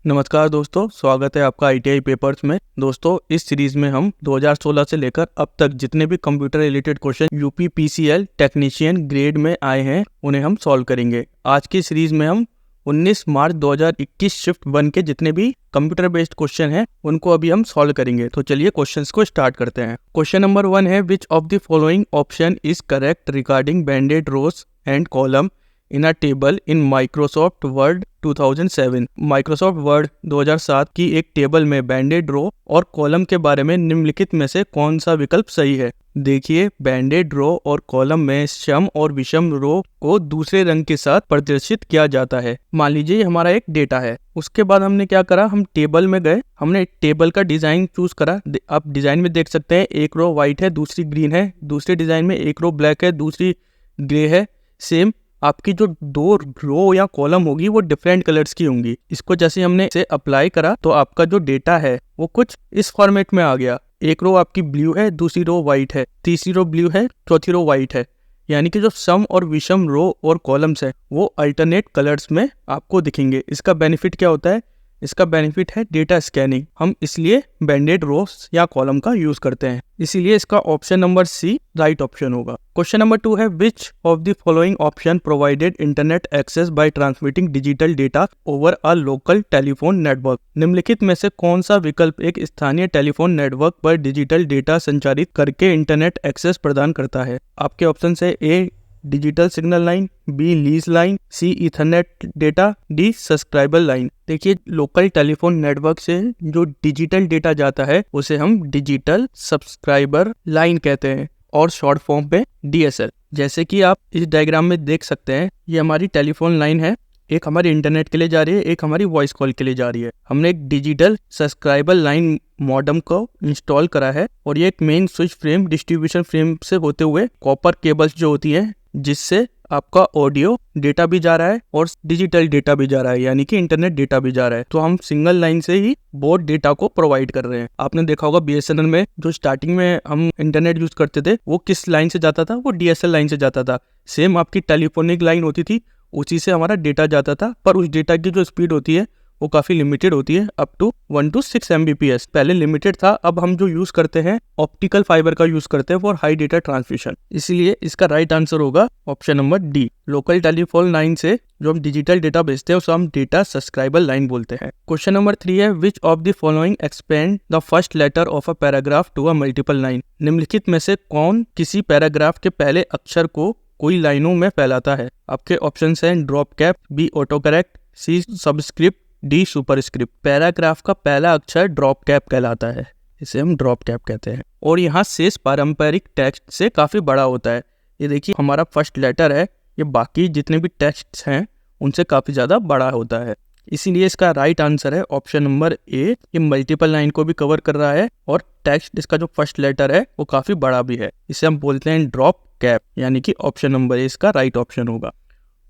नमस्कार दोस्तों, स्वागत है आपका ITI पेपर्स में। दोस्तों, इस सीरीज में हम 2016 से लेकर अब तक जितने भी computer related question UP PCL technician grade में आए हैं उन्हें हम सॉल्व करेंगे। आज की सीरीज में हम 19 मार्च 2021 शिफ्ट 1 के जितने भी कंप्यूटर बेस्ड क्वेश्चन हैं उनको अभी हम सॉल्व करेंगे। तो चलिए क्वेश्चंस को स्टार्ट करते हैं। क्वेश्चन नंबर 1 है, which of the following option is correct regarding banded rows and column in a table in Microsoft Word 2007। Microsoft Word 2007 की एक टेबल में बैंडेड रो और कॉलम के बारे में निम्नलिखित में से कौन सा विकल्प सही है। देखिए, बैंडेड रो और कॉलम में सम और विषम रो को दूसरे रंग के साथ प्रदर्शित किया जाता है। मान लीजिए ये हमारा एक डेटा है। उसके बाद हमने क्या करा, हम टेबल में गए, हमने टेबल का डिजाइन चूज करा। आप डिजाइन में देख सकते हैं, एक रो व्हाइट है, दूसरी ग्रीन है। दूसरे डिजाइन में एक रो ब्लैक है, दूसरी ग्रे है। सेम आपकी जो दो रो या कॉलम होगी वो डिफरेंट कलर्स की होंगी। इसको जैसे हमने इसे अप्लाई करा तो आपका जो डेटा है वो कुछ इस फॉर्मेट में आ गया। एक रो आपकी ब्लू है, दूसरी रो व्हाइट है, तीसरी रो ब्लू है, चौथी रो व्हाइट है। यानी कि जो सम और विषम रो और कॉलम्स है वो अल्टरनेट कलर्स में आपको दिखेंगे। इसका बेनिफिट क्या होता है? इसका बेनिफिट है डेटा स्कैनिंग। हम इसलिए बैंडेड रोस या कॉलम का यूज करते हैं, इसीलिए इसका option number C right option होगा। क्वेश्चन नंबर 2 है, which of the following option provided internet access by transmitting digital data over a local telephone network. निम्नलिखित में से कौन सा विकल्प एक स्थानीय टेलीफोन नेटवर्क पर डिजिटल डेटा संचारित करके इंटरनेट एक्सेस प्रदान करता है? आपके ऑप्शन है A digital signal line, B lease line, C ethernet data, D subscriber line. देखिए, लोकल टेलीफोन नेटवर्क से जो डिजिटल डेटा जाता है उसे हम डिजिटल सब्सक्राइबर लाइन कहते हैं और शॉर्ट फॉर्म पे DSL। जैसे कि आप इस डायग्राम में देख सकते हैं, ये हमारी टेलीफोन लाइन है। एक हमारी इंटरनेट के लिए जा रही है, एक हमारी वॉइस कॉल के लिए जा रही है। हमने एक डिजिटल सब्सक्राइबर लाइन मॉडेम को इंस्टॉल करा है और ये एक main switch frame distribution frame से होते हुए कॉपर केबल्स जो होती है जिससे आपका ऑडियो डेटा भी जा रहा है और डिजिटल डेटा भी जा रहा है, यानी कि इंटरनेट डेटा भी जा रहा है। तो हम सिंगल लाइन से ही बहुत डेटा को प्रोवाइड कर रहे हैं। आपने देखा होगा BSNL में जो स्टार्टिंग में हम इंटरनेट यूज करते थे वो किस लाइन से जाता था? वो DSL लाइन से जाता था। सेम आपकी टेलीफोनिक लाइन होती थी, उसी से हमारा डेटा जाता था, पर उस डेटा की जो स्पीड होती है वो काफी लिमिटेड होती है, अप टू 1 to 6 Mbps। पहले लिमिटेड था, अब हम जो यूज करते हैं ऑप्टिकल फाइबर का यूज करते हैं फॉर हाई डेटा ट्रांसमिशन। इसीलिए इसका राइट आंसर होगा option number D. Local telephone line से जो हम डिजिटल डेटा भेजते हैं उसे हम डेटा सब्सक्राइबर लाइन बोलते हैं। क्वेश्चन नंबर 3 है, which of the following expand the first letter of a paragraph to a multiple line. निम्नलिखित में से कौन किसी पैराग्राफ के पहले अक्षर को कोई लाइनों में फैलाता है? आपके ऑप्शन है drop cap, B auto correct, C subscript, D superscript. Paragraph का पहला अक्षर ड्रॉप कैप कहलाता है, इसे हम ड्रॉप कैप कहते हैं। और यहाँ शेष पारंपरिक टेक्स्ट से काफी बड़ा होता है। ये देखिए, हमारा फर्स्ट लेटर है, ये बाकी जितने भी टेक्स्ट हैं उनसे काफी ज्यादा बड़ा होता है। इसीलिए इसका राइट आंसर है ऑप्शन नंबर ए। ये मल्टीपल लाइन को भी कवर कर रहा है और टेक्स्ट इसका जो फर्स्ट लेटर है वो काफी बड़ा भी है। इसे हम बोलते हैं ड्रॉप कैप, यानी कि ऑप्शन नंबर ए इसका राइट ऑप्शन होगा।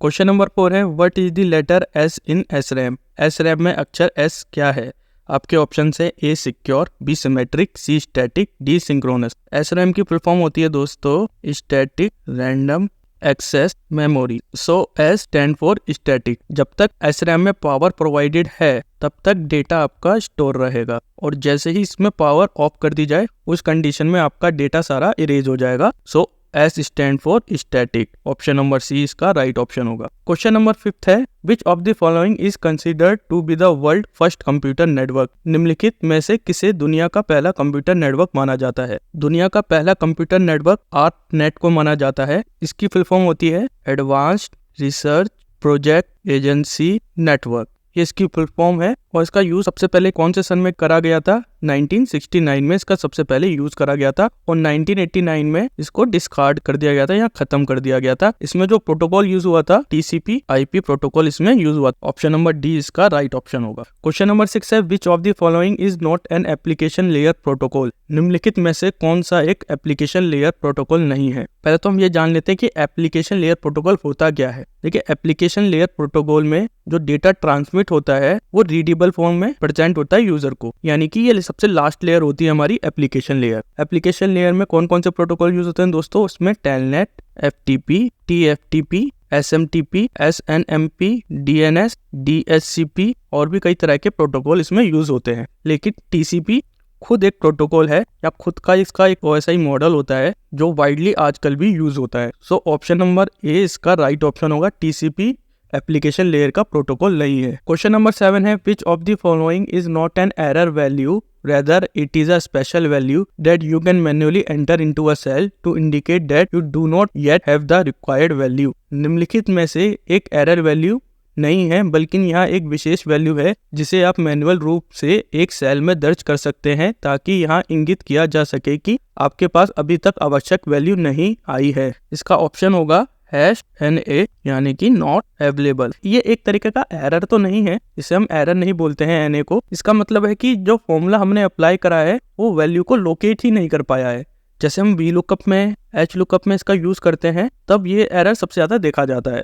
क्वेश्चन नंबर 4 है, what is the letter S in SRAM। SRAM में अक्षर S क्या है? आपके ऑप्शन है A secure, B symmetric, C static, D synchronous. SRAM की फुल फॉर्म होती है दोस्तों static random access memory. So S stand for static. जब तक SRAM में पावर प्रोवाइडेड है तब तक डेटा आपका स्टोर रहेगा, और जैसे ही इसमें पावर ऑफ कर दी जाए उस कंडीशन में आपका डेटा सारा इरेज हो जाएगा। So S stand for static. Option number C इसका राइट ऑप्शन होगा। क्वेश्चन नंबर 5 है, which of the following is considered to be the world first computer network. निम्नलिखित में से किसे दुनिया का पहला कंप्यूटर नेटवर्क माना जाता है? दुनिया का पहला कंप्यूटर नेटवर्क ARPANET को माना जाता है। इसकी फुल फॉर्म होती है advanced research project agency network. ये इसकी फुल फॉर्म है और इसका यूज सबसे पहले कौन से सन में करा गया था? 1969 में इसका सबसे पहले यूज करा गया था और 1989 में इसको डिस्कार्ड कर दिया गया था या खत्म कर दिया गया था। इसमें जो प्रोटोकॉल यूज हुआ था TCP/IP प्रोटोकॉल इसमें यूज हुआ। ऑप्शन नंबर डी इसका राइट ऑप्शन होगा। क्वेश्चन नंबर 6 है, which of the following is not an application layer protocol. निम्नलिखित में से कौन सा एक एप्लीकेशन लेयर प्रोटोकॉल नहीं है? पहले तो हम ये जान लेते हैं कि एप्लीकेशन लेयर प्रोटोकॉल होता क्या है। देखिए, एप्लीकेशन लेयर प्रोटोकॉल में जो डेटा ट्रांसमिट होता है वो रीडेबल फॉर्म में प्रेजेंट होता है यूजर को, यानी कि ये सबसे लास्ट लेयर होती है हमारी एप्लीकेशन लेयर। एप्लीकेशन लेयर में कौन कौन से प्रोटोकॉल यूज होते हैं दोस्तों? उसमें telnet, FTP, TFTP, SMTP, SNMP, DNS, DHCP और भी कई तरह के प्रोटोकॉल इसमें यूज होते हैं। लेकिन TCP खुद एक प्रोटोकॉल है या खुद का इसका एक OSI मॉडल होता है जो वाइडली आजकल भी यूज होता है। सो ऑप्शन नंबर ए इसका राइट ऑप्शन होगा। TCP एप्लीकेशन लेयर का प्रोटोकॉल नहीं है। क्वेश्चन नंबर 7 है which of the following is not an error value rather it is a special value that you can manually enter into a cell to indicate that you do not yet have the required value। निम्नलिखित में से एक error value नहीं है बल्कि यहाँ एक विशेष value है जिसे आप मैनुअल रूप से एक सेल में दर्ज कर सकते हैं ताकि यहाँ इंगित किया जा सके कि आपके पास अभी तक आवश्यक वैल्यू नहीं आई है। इसका ऑप्शन होगा NA यानी कि नॉट अवेलेबल। ये एक तरीके का एरर तो नहीं है, इसे हम एरर नहीं बोलते हैं NA को। इसका मतलब है कि जो फॉर्मूला हमने अप्लाई करा है वो वैल्यू को लोकेट ही नहीं कर पाया है। जैसे हम VLOOKUP में, HLOOKUP में इसका यूज करते हैं तब ये एरर सबसे ज्यादा देखा जाता है।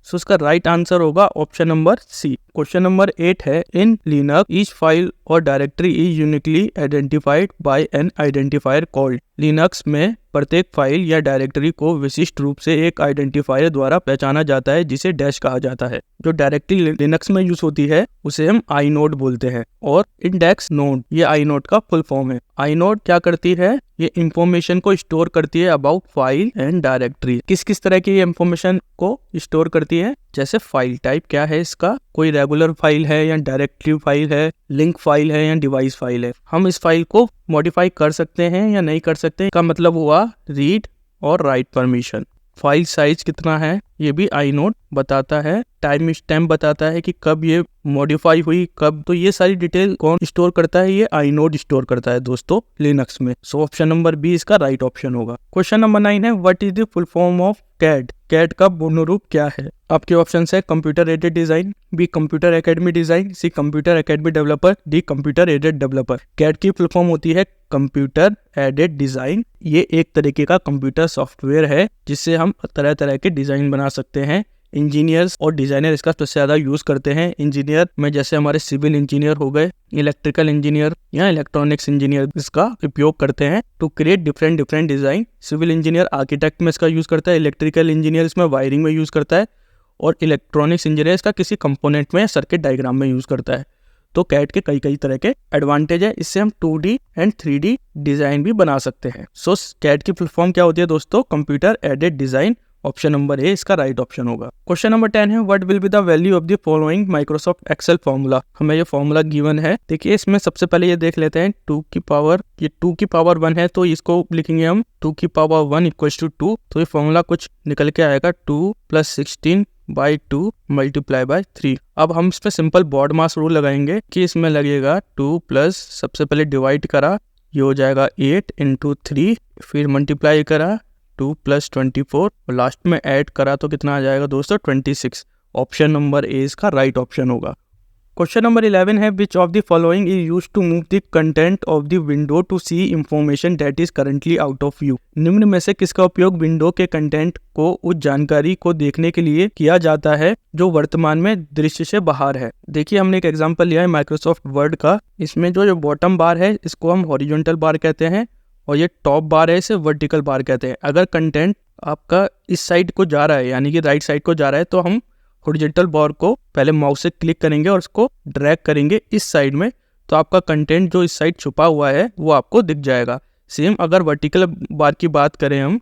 सो इसका राइट आंसर होगा option number C. Question number 8 है इन लिनक्स ईच फाइल और directory is uniquely identified by an identifier called. Linux में प्रत्येक फाइल या डायरेक्टरी को विशिष्ट रूप से एक आइडेंटिफायर द्वारा पहचाना जाता है जिसे डैश कहा जाता है। जो डायरेक्टरी लिनक्स में यूज होती है उसे हम inode बोलते हैं और इंडेक्स नोड ये inode का फुल फॉर्म है। inode क्या करती है? ये इंफॉर्मेशन को स्टोर करती है अबाउट फाइल एंड डायरेक्टरी। किस किस तरह की इंफॉर्मेशन को स्टोर करती है? जैसे फाइल टाइप क्या है इसका, कोई रेगुलर फाइल है या डायरेक्टरी फाइल है, लिंक फाइल है या डिवाइस फाइल है। हम इस फाइल को मॉडिफाई कर सकते हैं या नहीं कर सकते, का मतलब हुआ रीड और राइट परमिशन। फाइल साइज कितना है ये भी inode बताता है। टाइम स्टैम्प बताता है कि कब ये मॉडिफाई हुई, कब। तो ये सारी डिटेल कौन स्टोर करता है? ये inode स्टोर करता है दोस्तों लिनक्स में। सो ऑप्शन नंबर बी इसका राइट ऑप्शन होगा। क्वेश्चन नंबर 9 है what is the full form of CAD। CAD का पूर्ण रूप क्या है? आपके ऑप्शन है computer aided design, B computer academy design, C computer academy developer, D computer aided developer. CAD की फुल फॉर्म होती है कंप्यूटर एडेड डिजाइन। ये एक तरीके का कंप्यूटर सॉफ्टवेयर है जिससे हम तरह तरह के डिजाइन बना सकते हैं। इंजीनियर्स और डिजाइनर इसका सबसे ज्यादा यूज करते हैं। इंजीनियर में जैसे हमारे सिविल इंजीनियर हो गए, इलेक्ट्रिकल इंजीनियर या इलेक्ट्रॉनिक्स इंजीनियर इसका उपयोग करते हैं to create different design. Civil engineer architect में इसका यूज करता है, इलेक्ट्रिकल इंजीनियर इसमें वायरिंग में यूज करता है और इलेक्ट्रॉनिक्स इंजीनियर इसका किसी कंपोनेंट में सर्किट डायग्राम में यूज करता है। तो CAD के कई तरह के एडवांटेज है। इससे हम 2D एंड 3D डिजाइन भी बना सकते हैं। सो CAD की फुल फॉर्म क्या होती है दोस्तों? Computer aided design. Option number A इसका राइट ऑप्शन होगा। क्वेश्चन नंबर 10 है what will be the value of the following Microsoft Excel formula. हमें ये फॉर्मूला गिवन है। देखिए इसमें सबसे पहले ये देख लेते हैं 2 की पावर, ये 2 की पावर 1 है तो इसको लिखेंगे हम 2 की पावर 1 इक्वल टू 2। तो ये फॉर्मूला कुछ निकल के आएगा 2 + 16 by 2 multiply by 3। अब हम इस पे सिंपल बॉड मास रूल लगाएंगे कि इसमें लगेगा 2 प्लस सबसे पहले डिवाइड करा, ये हो जाएगा 8 × 3, फिर मल्टीप्लाई करा 2 + 24 और लास्ट में ऐड करा तो कितना आ जाएगा दोस्तों? 26। ऑप्शन नंबर ए इसका राइट ऑप्शन होगा। क्वेश्चन नंबर 11 है which of the following is used to move the content of the window to see information that is currently out of view. निम्न में से किसका उपयोग विंडो के कंटेंट को उस जानकारी को देखने के लिए किया जाता है जो वर्तमान में दृश्य से बाहर है? देखिए हमने एक एग्जांपल लिया है माइक्रोसॉफ्ट वर्ड का। इसमें जो बॉटम बार है इसको हम हॉरिजॉन्टल बार कहते हैं और ये टॉप बार है इसे वर्टिकल बार कहते हैं। अगर कंटेंट आपका इस साइड को जा रहा है यानी कि राइट साइड को जा रहा है तो हम हॉरिजॉन्टल बार को पहले माउस से क्लिक करेंगे और उसको ड्रैग करेंगे इस साइड में, तो आपका कंटेंट जो इस साइड छुपा हुआ है वो आपको दिख जाएगा। सेम अगर वर्टिकल बार की बात करें हम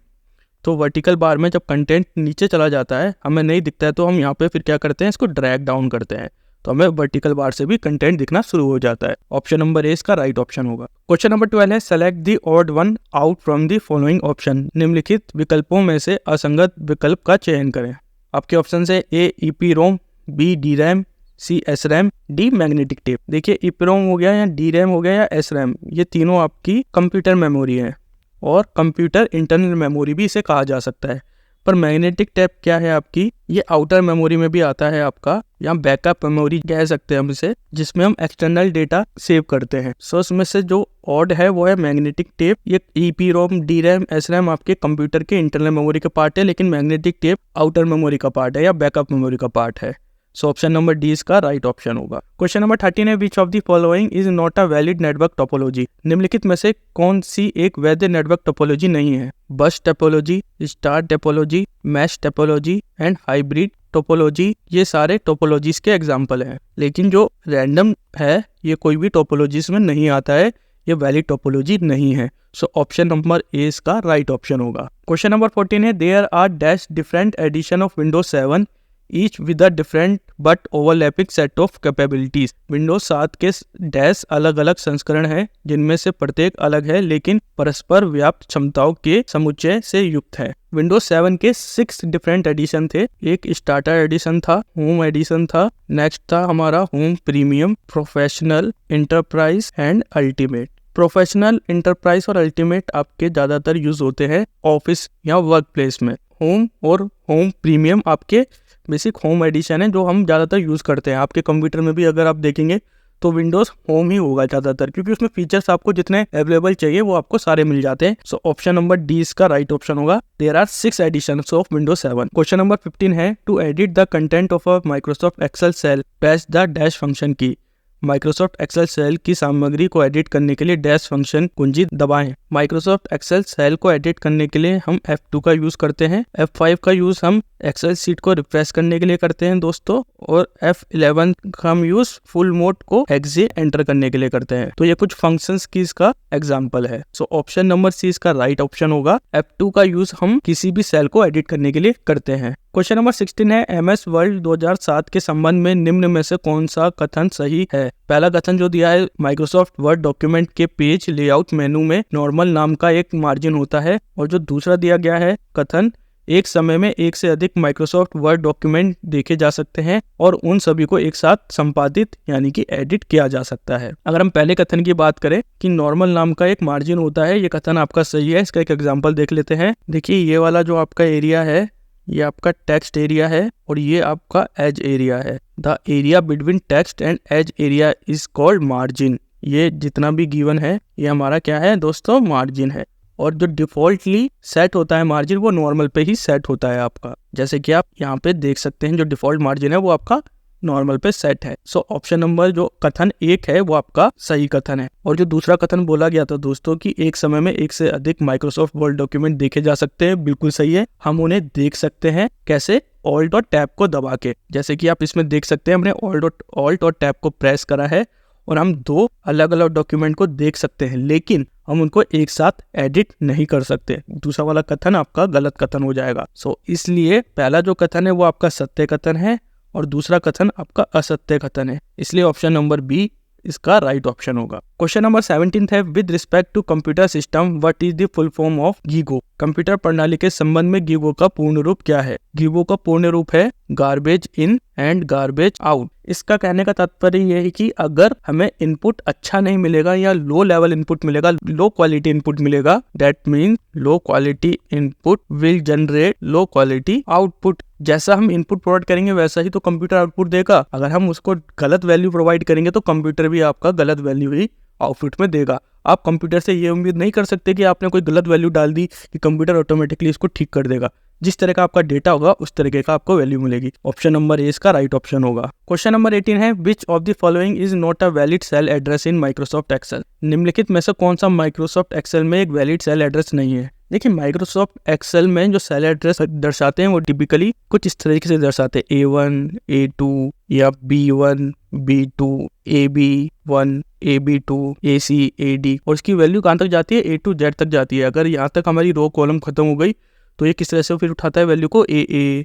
तो वर्टिकल बार में जब कंटेंट नीचे चला जाता है हमें नहीं दिखता है तो हम यहाँ पे फिर क्या करते हैं, इसको ड्रैग डाउन करते हैं तो हमें वर्टिकल बार से भी कंटेंट दिखना शुरू हो जाता है। ऑप्शन नंबर ए इसका राइट ऑप्शन होगा। क्वेश्चन नंबर 12 है select the odd one out from the following option. निम्नलिखित विकल्पों में से असंगत विकल्प का चयन करें। आपके ऑप्शन है ए EPROM, बी DRAM, सी SRAM, डी मैग्नेटिक टेप। देखिए EPROM हो गया या DRAM हो गया या SRAM, ये तीनों आपकी कंप्यूटर मेमोरी है और कंप्यूटर इंटरनल मेमोरी भी इसे कहा जा सकता है। पर मैग्नेटिक टेप क्या है आपकी, ये आउटर मेमोरी में भी आता है आपका, या बैकअप मेमोरी कह सकते हैं हम इसे, जिसमें हम एक्सटर्नल डेटा सेव करते हैं। सो इसमें से जो ऑड है वो है मैग्नेटिक टेप। ये EPROM, DRAM, SRAM आपके कंप्यूटर के इंटरनल मेमोरी का पार्ट है, लेकिन मैग्नेटिक टेप आउटर मेमोरी का पार्ट है या बैकअप मेमोरी का पार्ट है। सो ऑप्शन नंबर डी इसका राइट ऑप्शन होगा। क्वेश्चन नंबर 13 है, which of the following is not a valid network topology. निम्नलिखित में से कौन सी एक वैध नेटवर्क टोपोलॉजी नहीं है? बस topology, star topology, mesh topology and hybrid topology. ये सारे टोपोलॉजीज के एग्जाम्पल हैं, लेकिन जो रैंडम है ये कोई भी टोपोलॉजीज में नहीं आता है, ये वैलिड टोपोलॉजी नहीं है। सो ऑप्शन नंबर ए इसका राइट ऑप्शन होगा। क्वेश्चन नंबर 14 है, there are dash different edition of Windows 7 each with a different but overlapping set of capabilities. Windows 7 के डैश अलग अलग संस्करण हैं जिनमें से प्रत्येक अलग है लेकिन परस्पर व्याप्त क्षमताओं के समुच्चय से युक्त है। विंडोज 7 के 6 डिफरेंट एडिशन थे। एक स्टार्टर एडिशन था, होम एडिशन था, नेक्स्ट था हमारा home premium, professional, enterprise and ultimate. Professional, enterprise और अल्टीमेट आपके ज्यादातर यूज होते हैं ऑफिस या वर्क प्लेस में। होम और होम प्रीमियम आपके बेसिक होम एडिशन है जो हम ज़्यादातर यूज़ करते हैं। आपके कंप्यूटर में भी अगर आप देखेंगे तो विंडोज़ होम ही होगा ज़्यादातर, क्योंकि उसमें फीचर्स आपको जितने अवेलेबल चाहिए वो आपको सारे मिल जाते हैं। सो ऑप्शन नंबर डी इसका राइट ऑप्शन होगा। There are 6 editions of Windows 7। Question number 15 है, to edit the content of a Microsoft Excel cell press the dash function key. Microsoft Excel cell की सामग्री को एडिट करने के लिए dash function कुंजी दबाएं। माइक्रोसॉफ्ट एक्सेल सेल को एडिट करने के लिए हम F2 का यूज करते हैं, F5 का यूज हम एक्सेल सीट को रिफ्रेश करने के लिए करते हैं दोस्तों, और F11 का हम यूज फुल मोड को एग्जे एंटर करने के लिए करते हैं। तो ये कुछ फंक्शंस की इसका एग्जांपल है। सो ऑप्शन नंबर सी इसका राइट ऑप्शन होगा। F2 का यूज हम किसी भी सेल को एडिट करने के लिए करते हैं। क्वेश्चन नंबर 16 है, MS वर्ल्ड 2007 के संबंध में निम्न में से कौन सा कथन सही है? पहला कथन जो दिया है, माइक्रोसॉफ्ट वर्ड डॉक्यूमेंट के पेज लेआउट मेनू में नॉर्मल नाम का एक मार्जिन होता है, और जो दूसरा दिया गया है कथन, एक समय में एक से अधिक माइक्रोसॉफ्ट वर्ड डॉक्यूमेंट देखे जा सकते हैं और उन सभी को एक साथ संपादित यानी कि एडिट किया जा सकता है। अगर हम पहले कथन की बात करें कि नॉर्मल नाम का एक मार्जिन होता है, ये कथन आपका सही है। इसका एक एग्जांपल देख लेते हैं। देखिए, ये वाला जो आपका एरिया है ये आपका टेक्स्ट एरिया है और ये आपका एज एरिया है। The area between text and edge area is called margin. ये जितना भी गिवन है ये हमारा क्या है दोस्तों? मार्जिन है। और जो डिफॉल्टली सेट होता है मार्जिन वो नॉर्मल पे ही सेट होता है आपका, जैसे कि आप यहाँ पे देख सकते हैं जो डिफॉल्ट मार्जिन है वो आपका नॉर्मल पे सेट है। सो ऑप्शन नंबर जो कथन 1 है वो आपका सही कथन है। और जो दूसरा कथन बोला गया था दोस्तों कि एक समय में एक से अधिक माइक्रोसॉफ्ट वर्ड डॉक्यूमेंट देखे जा सकते हैं, बिल्कुल सही है। हम उन्हें देख सकते हैं कैसे? ऑल्ट और टैब को दबा के। जैसे कि आप इसमें देख सकते हैं हमने ऑल्ट और टैब को प्रेस करा है और हम 2 अलग अलग डॉक्यूमेंट को देख सकते हैं, लेकिन हम उनको एक साथ एडिट नहीं कर सकते। दूसरा वाला कथन आपका गलत कथन हो जाएगा। सो इसलिए पहला जो कथन है वो आपका सत्य कथन है और दूसरा कथन आपका असत्य कथन है, इसलिए ऑप्शन नंबर बी इसका राइट ऑप्शन होगा। क्वेश्चन नंबर 17 है, with respect to computer system what is the full form of GIGO. Computer प्रणाली के संबंध में गीगो का पूर्ण रूप क्या है? गीगो का पूर्ण रूप है garbage in and garbage out. इसका कहने का तात्पर्य यह है कि अगर हमें इनपुट अच्छा नहीं मिलेगा या लो लेवल इनपुट मिलेगा, लो क्वालिटी इनपुट मिलेगा, that means low quality input will generate low quality output. जैसा हम इनपुट प्रोवाइड करेंगे वैसा ही तो कंप्यूटर आउटपुट देगा। अगर हम उसको गलत वैल्यू प्रोवाइड करेंगे तो कंप्यूटर भी आपका गलत वैल्यू ही आउटपुट में देगा। आप कंप्यूटर से ये उम्मीद नहीं कर सकते कि आपने कोई गलत वैल्यू डाल दी कि कंप्यूटर ऑटोमेटिकली इसको ठीक कर देगा। जिस तरह का आपका डेटा होगा उस तरीके का आपको वैल्यू मिलेगी। ऑप्शन नंबर ए इसका राइट ऑप्शन होगा। क्वेश्चन नंबर 18 है, which of the following is not a valid cell address in Microsoft Excel. निम्नलिखित में से कौन सा माइक्रोसॉफ्ट एक्सेल में एक वैलिड सेल एड्रेस नहीं है? देखिए, माइक्रोसॉफ्ट एक्सेल में जो सेल एड्रेस दर्शाते हैं वो टिपिकली कुछ इस तरीके से दर्शाते हैं, A1, A2 या B1, B2, AB1, AB2, AC, AD, और इसकी वैल्यू कहाँ तक जाती है? A to Z तक जाती है। अगर यहाँ तक हमारी रो कॉलम खत्म हो गई तो ये किस तरह से फिर उठाता है वैल्यू को? AA,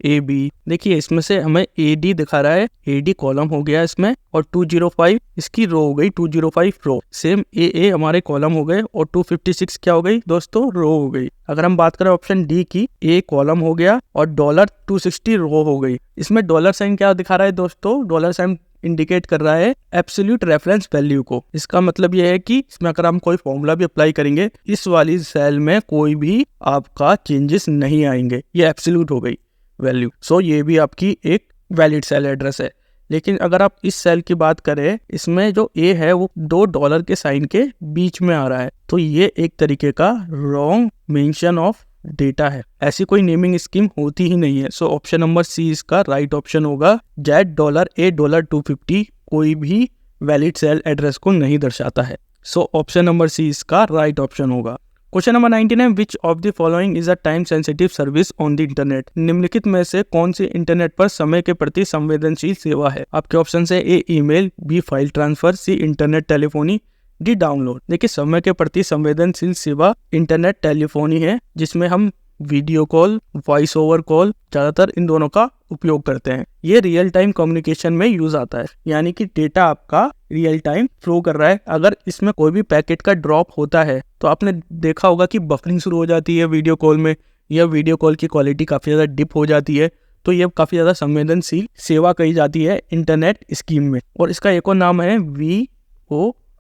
AB। देखिए, इसमें से हमें AD दिखा रहा है, AD कॉलम हो गया इसमें, और 205 इसकी रो हो गई, 205 रो। सेम AA हमारे कॉलम हो गए और 256 क्या हो गई दोस्तों? रो हो गई। अगर हम बात करें ऑप्शन डी की, A कॉलम हो गया और $260 रो हो गई। इसमें डॉलर साइन क्या दिखा रहा है दोस्तों? डॉलर साइन इंडिकेट कर रहा है एब्सोल्यूट रेफरेंस वैल्यू को। इसका मतलब यह है कि इसमें अगर हम कोई फॉर्मूला भी अप्लाई करेंगे इस वाली सेल में कोई भी आपका चेंजेस नहीं आएंगे, ये एब्सोल्यूट हो गई वैल्यू। सो ये भी आपकी एक वैलिड सेल एड्रेस है। लेकिन अगर आप इस सेल की बात करें, इसमें जो A है वो $2 के साइन के बीच में आ रहा है, तो ये एक तरीके का रॉन्ग मेंशन ऑफ डेटा है। ऐसी कोई नेमिंग स्कीम होती ही नहीं है। सो ऑप्शन नंबर सी इसका राइट ऑप्शन होगा। $8 $250 कोई भी वैलिड सेल एड्रेस को नहीं दर्शाता है। सो ऑप्शन नंबर सी इसका राइट ऑप्शन होगा। Question number 19 which of the following is a time sensitive service on the internet. निम्नलिखित में से कौन सी इंटरनेट पर समय के प्रति संवेदनशील सेवा है। आपके ऑप्शन है ए ईमेल, बी फाइल ट्रांसफर, सी इंटरनेट टेलीफोनी, डी डाउनलोड। देखिए समय के प्रति संवेदनशील सेवा इंटरनेट टेलीफोनी है, जिसमें हम video call, voice over call ज्यादातर इन दोनों का उपयोग करते हैं। ये रियल टाइम कम्युनिकेशन में यूज आता है, यानी कि डेटा आपका रियल टाइम फ्लो कर रहा है। अगर इसमें कोई भी पैकेट का ड्रॉप होता है तो आपने देखा होगा कि बफरिंग शुरू हो जाती है वीडियो कॉल में, या वीडियो कॉल की क्वालिटी काफी ज्यादा डिप हो जाती है। तो ये काफी ज्यादा संवेदनशील सेवा कही जाती है इंटरनेट स्कीम में। और इसका एक और नाम है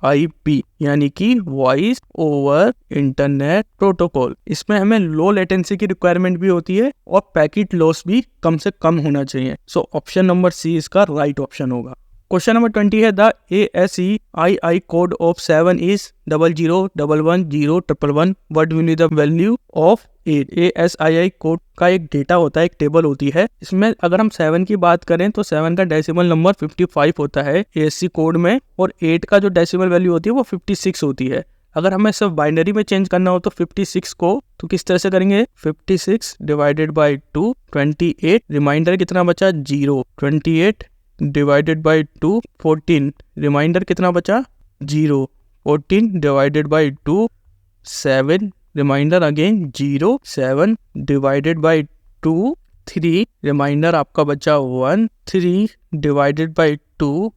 VoIP, यानी कि वॉइस ओवर इंटरनेट प्रोटोकॉल। इसमें हमें लो लेटेंसी की रिक्वायरमेंट भी होती है और पैकेट लॉस भी कम से कम होना चाहिए। सो ऑप्शन नंबर सी इसका राइट ऑप्शन होगा। क्वेश्चन नंबर 20 है the ASCII code of 7 is 00110111 what will be the value of 8। ASCII code का एक डेटा होता है, एक टेबल होती है। इसमें अगर हम 7 की बात करें तो 7 का डेसिमल नंबर 55 होता है ASCII कोड में, और 8 का जो डेसिमल वैल्यू होती है वो 56 होती है। अगर हमें सिर्फ बाइनरी में चेंज करना हो तो 56 को तो किस तरह से करेंगे, 56 डिवाइडेड बाई 2 28, रिमाइंडर कितना बचा 0, 28 डिवाइडेड बाई 2 14, रिमाइंडर कितना बचा 0, 14 divided by 2 7, reminder again 0, 7 divided by 2 3, reminder आपका बचा 1, 3 divided by 2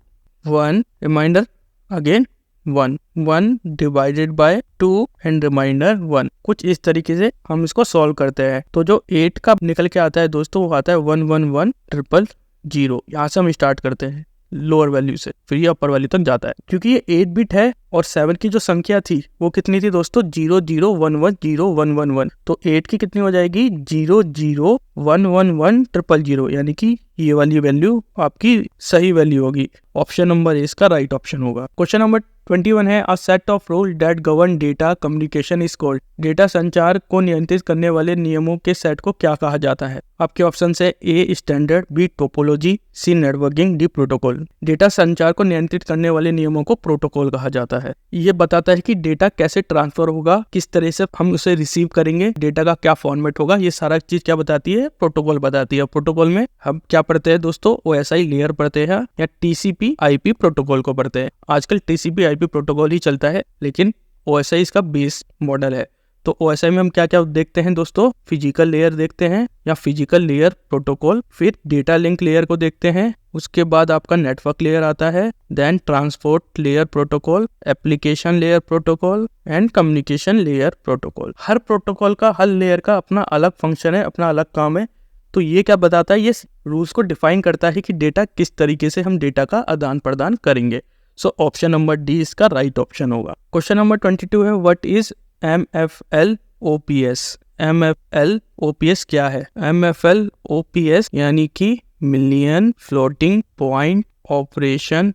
1, reminder again 1, 1 divided by 2 and reminder 1। कुछ इस तरीके से हम इसको सॉल्व करते हैं। तो जो 8 का निकल के आता है दोस्तों वो आता है 111000। यहाँ से हम स्टार्ट करते हैं लोअर वैल्यू से, फिर ये अपर वैल्यू तक जाता है। क्योंकि ये 8 बिट है और 7 की जो संख्या थी वो कितनी थी दोस्तों 0011011, तो 8 की कितनी हो जाएगी 0011100, यानी कि ये वाली वैल्यू आपकी सही वैल्यू होगी। ऑप्शन नंबर इसका राइट ऑप्शन होगा। क्वेश्चन नंबर 21 है a set of rule that govern data communication is called. Data संचार को नियंत्रित करने वाले नियमों के सेट को क्या कहा जाता है। आपके ऑप्शन है a standard, B topology, C networking, D protocol. Data संचार को नियंत्रित करने वाले नियमों को प्रोटोकॉल कहा जाता है। ये बताता है कि डेटा कैसे ट्रांसफर होगा, किस तरह से हम उसे रिसीव करेंगे, डेटा का क्या फॉर्मेट होगा, ये सारा चीज क्या बताती है, प्रोटोकॉल बताती है। प्रोटोकॉल में हम क्या पढ़ते हैं दोस्तों, OSI लेयर पढ़ते हैं या TCP/IP प्रोटोकॉल को पढ़ते हैं। आजकल TCP/IP प्रोटोकॉल ही चलता है, लेकिन OSI इसका बेस मॉडल है। तो OSI में हम क्या क्या देखते हैं दोस्तों, फिजिकल लेयर देखते हैं या फिजिकल लेयर प्रोटोकॉल, फिर डेटा लिंक लेयर को देखते हैं, उसके बाद आपका नेटवर्क लेयर आता है, then transport layer protocol, application layer protocol and communication layer protocol. हर प्रोटोकॉल का, हर लेयर का अपना अलग फंक्शन है, अपना अलग काम है। तो ये क्या बताता है, ये रूल्स को डिफाइन करता है कि डेटा किस तरीके से हम डेटा का आदान प्रदान करेंगे। सो ऑप्शन नंबर डी इसका राइट ऑप्शन होगा। क्वेश्चन नंबर 22 है व्हाट इज MFLOPS। MFLOPS क्या है। MFLOPS यानी कि मिलियन फ्लोटिंग पॉइंट ऑपरेशन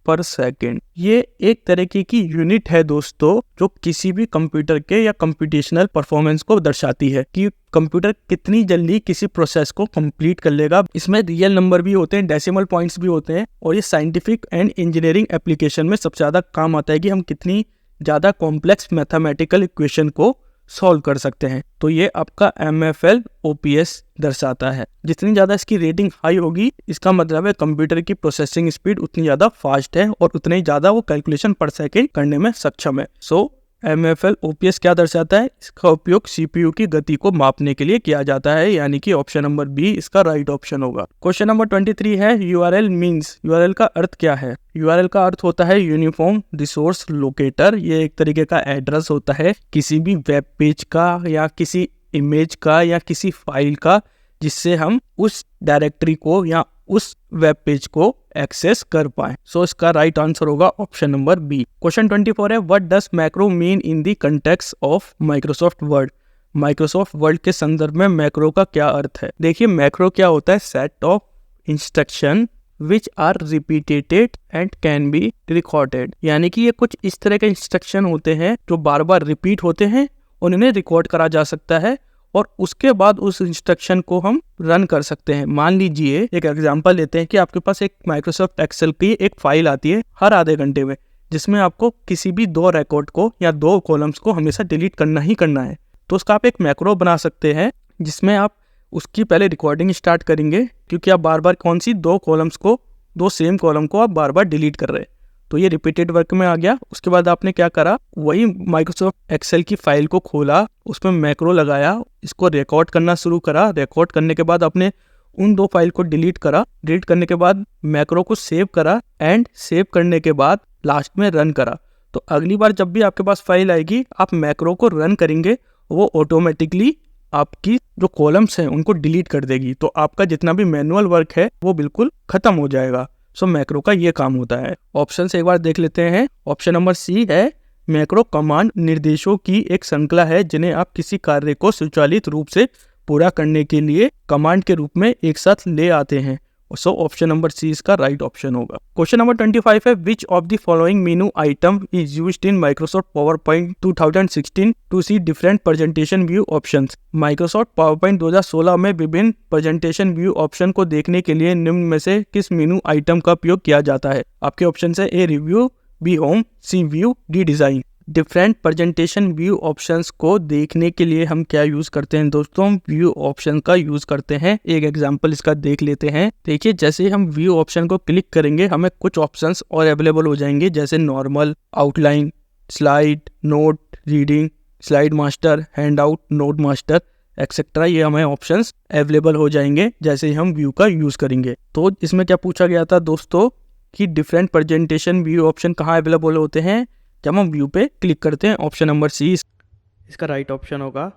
पर सेकेंड। ये एक तरीके की यूनिट है दोस्तों, जो किसी भी कंप्यूटर के या कंप्यूटेशनल परफॉर्मेंस को दर्शाती है कि कंप्यूटर कितनी जल्दी किसी प्रोसेस को कंप्लीट कर लेगा। इसमें रियल नंबर भी होते हैं, डेसिमल पॉइंट्स भी होते हैं, और ये साइंटिफिक एंड इंजीनियरिंग एप्लीकेशन में सबसे ज्यादा काम आता है कि हम कितनी ज्यादा कॉम्प्लेक्स मैथमेटिकल इक्वेशन को सॉल्व कर सकते हैं। तो ये आपका MFLOPS दर्शाता है। जितनी ज्यादा इसकी रेटिंग हाई होगी, इसका मतलब है कंप्यूटर की प्रोसेसिंग स्पीड उतनी ज्यादा फास्ट है और उतने ही ज्यादा वो कैलकुलेशन पर सेकेंड करने में सक्षम है। सो MFLOPS क्या दर्शाता है, इसका उपयोग CPU की गति को मापने के लिए किया जाता है, यानी कि ऑप्शन नंबर बी इसका राइट ऑप्शन होगा। क्वेश्चन नंबर 23 है URL मीन्स। URL का अर्थ क्या है। URL का अर्थ होता है यूनिफॉर्म रिसोर्स लोकेटर। ये एक तरीके का एड्रेस होता है किसी भी वेब पेज का या किसी इमेज का या किसी फाइल का, जिससे हम उस डायरेक्टरी को या उस वेब पेज को एक्सेस कर पाए। सो इसका राइट आंसर होगा ऑप्शन नंबर बी। क्वेश्चन 24 है what does macro mean in the context of Microsoft word. Microsoft word के संदर्भ में मैक्रो का क्या अर्थ है। देखिए मैक्रो क्या होता है, set of instruction which are repeated and can be recorded. यानी कि ये कुछ इस तरह के इंस्ट्रक्शन होते हैं जो बार बार रिपीट होते हैं और इन्हें रिकॉर्ड करा जा सकता है और उसके बाद उस इंस्ट्रक्शन को हम रन कर सकते हैं। मान लीजिए एक एग्जांपल लेते हैं कि आपके पास एक माइक्रोसॉफ्ट एक्सेल की एक फाइल आती है हर आधे घंटे में, जिसमें आपको किसी भी 2 रिकॉर्ड को या 2 कॉलम्स को हमेशा डिलीट करना ही करना है। तो उसका आप एक मैक्रो बना सकते हैं जिसमें आप उसकी पहले रिकॉर्डिंग स्टार्ट करेंगे, क्योंकि आप बार बार कौन सी 2 कॉलम्स को, 2 सेम कॉलम को आप बार बार डिलीट कर रहे हैं। तो ये रिपीटेड वर्क में आ गया। उसके बाद आपने क्या करा, वही माइक्रोसॉफ्ट एक्सेल की फाइल को खोला, उसमें मैक्रो लगाया, इसको रिकॉर्ड करना शुरू करा। रिकॉर्ड करने के बाद आपने उन 2 फाइल को डिलीट करा। डिलीट करने के बाद मैक्रो को सेव करा एंड सेव करने के बाद लास्ट में रन करा। तो अगली बार जब भी आपके पास फाइल आएगी, आप मैक्रो को रन करेंगे, वो ऑटोमेटिकली आपकी जो कॉलम्स हैं उनको डिलीट कर देगी। तो आपका जितना भी मैनुअल वर्क है वो बिल्कुल खत्म हो जाएगा। सो मैक्रो का ये काम होता है। ऑप्शन से एक बार देख लेते हैं। ऑप्शन नंबर सी है, मैक्रो कमांड निर्देशों की एक श्रृंखला है जिन्हें आप किसी कार्य को स्वचालित रूप से पूरा करने के लिए कमांड के रूप में एक साथ ले आते हैं। सो ऑप्शन नंबर सी इसका राइट ऑप्शन होगा। क्वेश्चन नंबर 25 है, which of the following menu item is used in Microsoft PowerPoint 2016 to see different presentation view options. Microsoft PowerPoint 2016 में विभिन्न प्रेजेंटेशन व्यू ऑप्शन को देखने के लिए निम्न में से किस मेनू आइटम का उपयोग किया जाता है। आपके ऑप्शन है A review, B home, C view, D design. Different presentation view options को देखने के लिए हम क्या यूज करते हैं दोस्तों, व्यू ऑप्शन का यूज करते हैं। एक एग्जांपल इसका देख लेते हैं। देखिए, जैसे ही हम व्यू ऑप्शन को क्लिक करेंगे हमें कुछ ऑप्शंस और अवेलेबल हो जाएंगे, जैसे normal, outline, slide, note, reading, slide master, hand out, note master etcetera. ये हमें ऑप्शंस अवेलेबल हो जाएंगे जैसे ही हम व्यू का यूज करेंगे। तो इसमें क्या पूछा गया था दोस्तों कि डिफरेंट प्रेजेंटेशन व्यू ऑप्शन कहाँ अवेलेबल होते हैं, जब हम व्यू पे क्लिक करते हैं। ऑप्शन नंबर सी इसका राइट ऑप्शन होगा।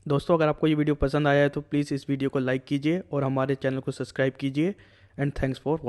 दोस्तों, अगर आपको ये वीडियो पसंद आया है तो प्लीज़ इस वीडियो को लाइक कीजिए और हमारे चैनल को सब्सक्राइब कीजिए। And thanks for